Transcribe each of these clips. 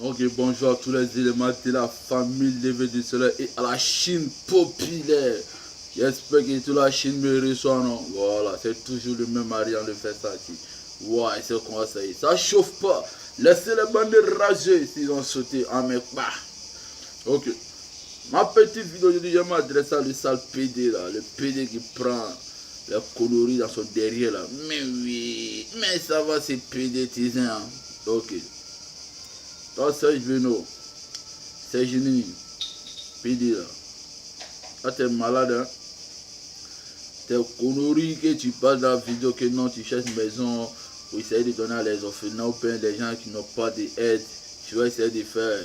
Ok, bonjour à tous les éléments de la famille levée du soleil et à la Chine populaire. J'espère que toute la Chine me reçoit, non? Voilà, c'est toujours le même Ariane le fait ça ici. Ouais, c'est comment ça y est. Ça chauffe pas. Laissez les bandes rager s'ils ont sauté en mec. Bah. Ok. Ma petite vidéo aujourd'hui, je m'adresse à le sale PD là. Le PD qui prend les coloris dans son derrière là. Mais oui, mais ça va, c'est PD tisane. Hein? Ok. Toi, c'est Veno. C'est génie. PD là. Là, t'es malade, hein. T'es conneries que tu parles dans la vidéo que non, tu cherches une maison pour essayer de donner à les orphelins ou bien des gens qui n'ont pas d'aide. Tu vas essayer de faire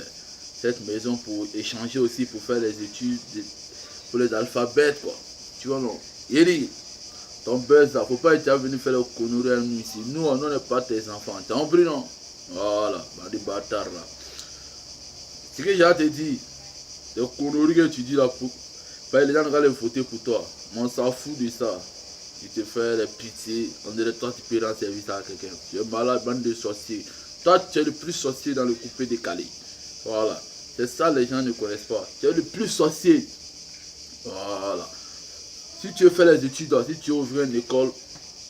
cette maison pour échanger aussi, pour faire les études, pour les alphabets, quoi. Tu vois, non. Yeri, ton buzz là, faut pas être venu faire le conneries à nous ici. Nous, on n'est pas tes enfants. T'as compris, non? Voilà, des bâtards là. Ce que j'ai à te dire, les conneries que tu dis là, pour les gens vont les voter pour toi. Mais on s'en fout de ça. Tu te fais les pitiés. On dirait toi tu peux rendre service à quelqu'un. Tu es malade, bande de sorciers. Toi tu es le plus sorcier dans le coupé décalé. Voilà. C'est ça les gens ne connaissent pas. Tu es le plus sorcier. Voilà. Si tu veux faire les études, si tu veux ouvrir une école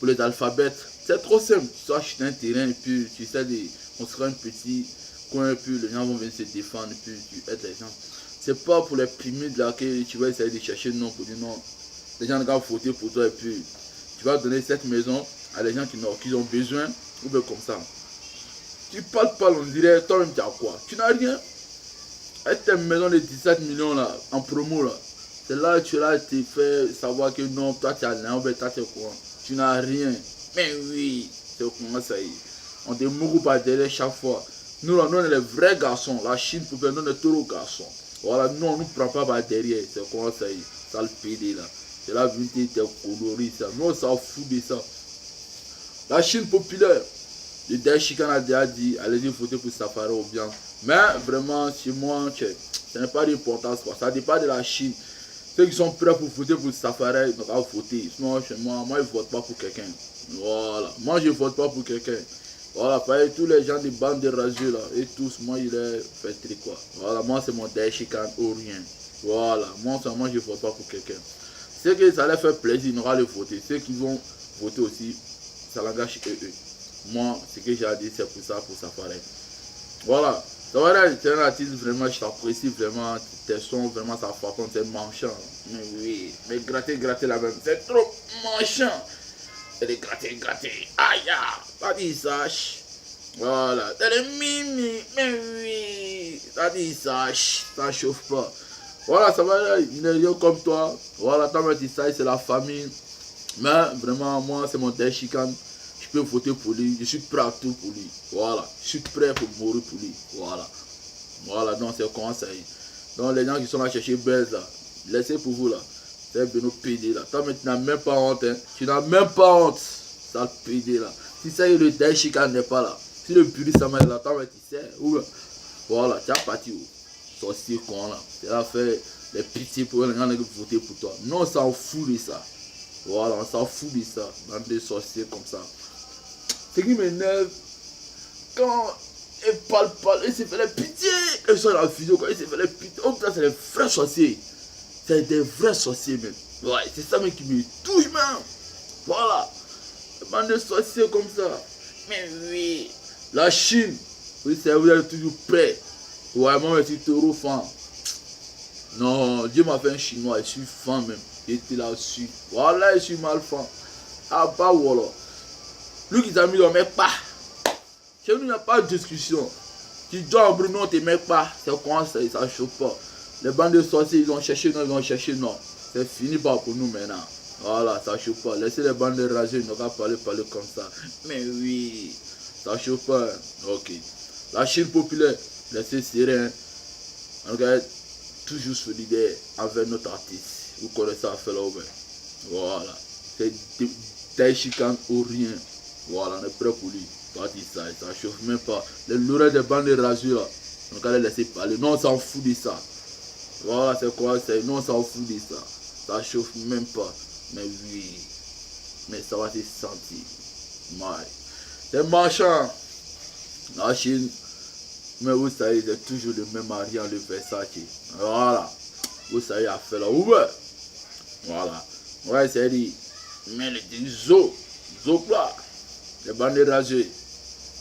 pour les alphabets, c'est trop simple. Tu achètes un terrain et puis tu essaies de construire un petit coin et puis les gens vont venir se défendre et puis tu aides les gens. C'est pas pour les primides là que tu vas essayer de chercher non pour dire non. Les gens vont voter pour toi et puis tu vas donner cette maison à les gens qui ont besoin ou bien comme ça. Tu parles pas, on dirait toi-même tu as quoi? Tu n'as rien. Avec ta maison de 17 millions là, en promo là, c'est là que tu as te fait savoir que non, toi tu as rien, ou bien toi tu es quoi? Tu n'as rien. Mais oui, c'est comment ça y est. On te mourra pas derrière chaque fois. Nous, là, nous on est les vrais garçons. La Chine pour nous on est trop garçons. Voilà, nous on ne nous prend pas par derrière. C'est comment ça y est. Ça le PD là. C'est la vérité, t'es coloris ça. Nous on s'en fout de ça. La Chine populaire. Le Daishikan a déjà dit, allez-y voter pour Safari ou bien. Mais vraiment, chez moi, ça n'a pas d'importance. Ça dépend de la Chine. Ceux qui sont prêts pour voter pour Safari, ils doivent voter. Sinon, chez moi, je ne vote pas pour quelqu'un. Voilà. Moi, je ne vote pas pour quelqu'un. Voilà, pareil, tous les gens des bandes de rageux là, et tous, moi, il est fait tri quoi. Voilà, moi, c'est mon Daishikan ou rien. Voilà, moi, je ne vote pas pour quelqu'un. Ceux qui ça leur fait plaisir, ils n'auront le voter. Ceux qui vont voter aussi, ça l'engage eux. Moi, ce que j'ai à dire, c'est pour ça, pour Safari. Voilà. Safari, c'est un artiste vraiment, je t'apprécie vraiment. Tes sons, vraiment, ça fait contre, c'est manchant. Mais oui, mais gratter la même, c'est trop manchant. C'est de gratter. Aïe, ça dit ça. Voilà. C'est le mimi, mais oui. Ça dit ça, ça chauffe pas. Voilà, ça va, il est comme toi. Voilà, tant que ça, c'est la famille. Mais vraiment, moi, c'est mon Daishikan. Je peux voter pour lui. Je suis prêt à tout pour lui. Voilà. Je suis prêt pour mourir pour lui. Voilà. Voilà, donc c'est comment ça y est. Donc les gens qui sont là chercher Buzz là, laissez pour vous là. C'est Beno PD là. Toi, mais tu n'as même pas honte. Hein. Tu n'as même pas honte. Ça PD là. Si ça y est, le Daishikan n'est pas là. Si le Buri Sama est là, toi, mais tu sais. Où, voilà, tu as parti où? Sorcier con là. Tu as fait les pitiés pour les gens qui voter pour toi. Non, on s'en fout de ça. Voilà, on s'en fout de ça. Dans des sorciers comme ça. Ce qui m'énerve, quand elle parle, elle s'est fait les pitiés. Elle sort la vidéo, quand elle s'est fait les pitiés. Oh putain, c'est des vrais sorciers. C'est des vrais sorciers même. Ouais, c'est ça même qui me touche même. Voilà. Une bande de sorciers comme ça. Mais oui. La Chine. Oui, c'est vous êtes toujours prêt. Ouais, moi, je suis trop fan. Non, Dieu m'a fait un chinois, je suis fan même. J'étais là-dessus. Voilà, je suis mal fan. Ah bah voilà. Lui qui t'a mis le mec pas. Chez nous, il n'y a pas de discussion. Tu dois en Bruno, on te met pas. C'est comment ça, ça chauffe pas. Les bandes de sorciers, ils ont cherché non. C'est fini pas pour nous maintenant. Voilà, ça chauffe pas. Laissez les bandes de rageux, ils n'ont pas parler comme ça. Mais oui, ça chauffe pas. Ok. La Chine populaire, laissez serein. On regarde toujours solidaire avec notre artiste. Vous connaissez à faire là. Voilà. C'est Daishikan ou rien. Voilà, on est prêt pour lui. Ça chauffe même pas. Les lourds des bandes de rageux là. Donc allez laisser parler. Non, on s'en fout de ça. Voilà, c'est quoi? Non, on s'en fout de ça. Ça chauffe même pas. Mais oui. Mais ça va se sentir. C'est marchand. La Chine. Mais vous savez, c'est toujours le même Ariane le Versace. Voilà. Vous savez, à faire là. Ouais. Voilà. Ouais, c'est dit. Mais le zo là. Les bandes rasées.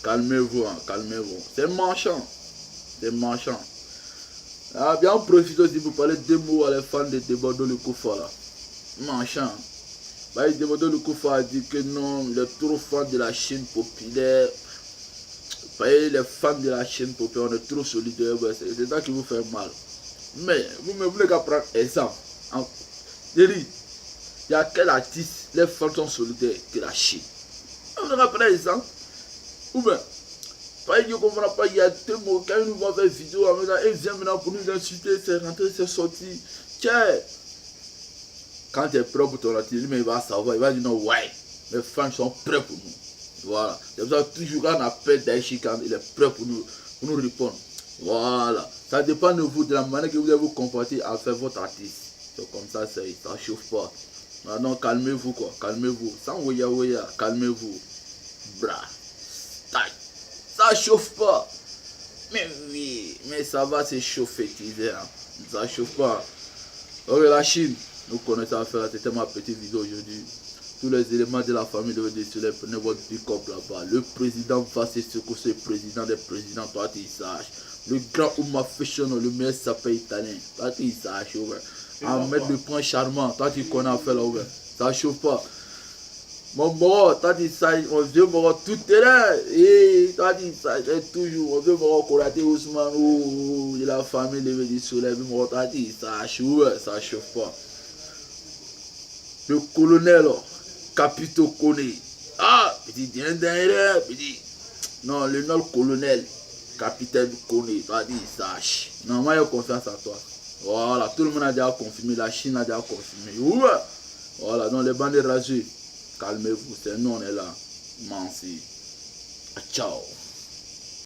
Calmez-vous, hein, calmez-vous. C'est manchant. C'est manchant. Ah, bien profite aussi pour parler deux mots à les fans de Debodo le Koufa là. Manchant. Bah, Debodo le Koufa a dit que non, les trop fans de la chaîne populaire. Les fans de la chaîne populaire, on est trop solidaires. C'est ça qui vous fait mal. Mais vous ne voulez qu'à prendre exemple. Il y a quel artiste, les fans sont solidaires que la Chine. Vous voulez qu'à prendre exemple. Ou bien, je ne comprends pas, il y a deux mots, quand ils nous voient faire vidéo, ils viennent maintenant pour nous insulter, c'est rentré, c'est sorti. Tiens, quand tu es prêt pour ton artiste, il va savoir, il va dire non, ouais, les fans sont prêts pour nous. Voilà, c'est pour ça que toujours quand on appelle Daichi, quand il est prêt pour nous répondre. Voilà, ça dépend de vous, de la manière que vous allez vous comporter à faire votre artiste. C'est comme ça, ça ne chauffe pas. Maintenant, calmez-vous quoi, calmez-vous. Sans ouya, calmez-vous. Bra. Ça chauffe pas. Mais oui, mais ça va se chauffer, hein. Ça chauffe pas. Ok, la Chine, nous connaissons à faire, c'était ma petite vidéo aujourd'hui. Tous les éléments de la famille de Soleil, prenez votre pick-up là-bas. Le président va se secouer, le président des présidents, toi tu saches. Le grand Ouma Fashion, le meilleur sapin italien, toi tu saches. Ahmed le point charmant, toi tu connais à faire là, ça chauffe pas. Mon moro, toi tu sais, on veut moro tout terrain. Et toi tu sais, toujours, on veut moro Koraté Ousmane ou de la famille de Soleil, moro, toi tu saches, ça chauffe pas. Le colonel, Capito Kone. Ah, petit petit. Non, le nom colonel, capitaine Kone, toi tu saches. Non, moi j'ai confiance en toi. Voilà, tout le monde a déjà confirmé, la Chine a déjà confirmé. Ouais. Voilà, donc les bandes rasées, calmez-vous, c'est nous on est là. Merci. Ciao.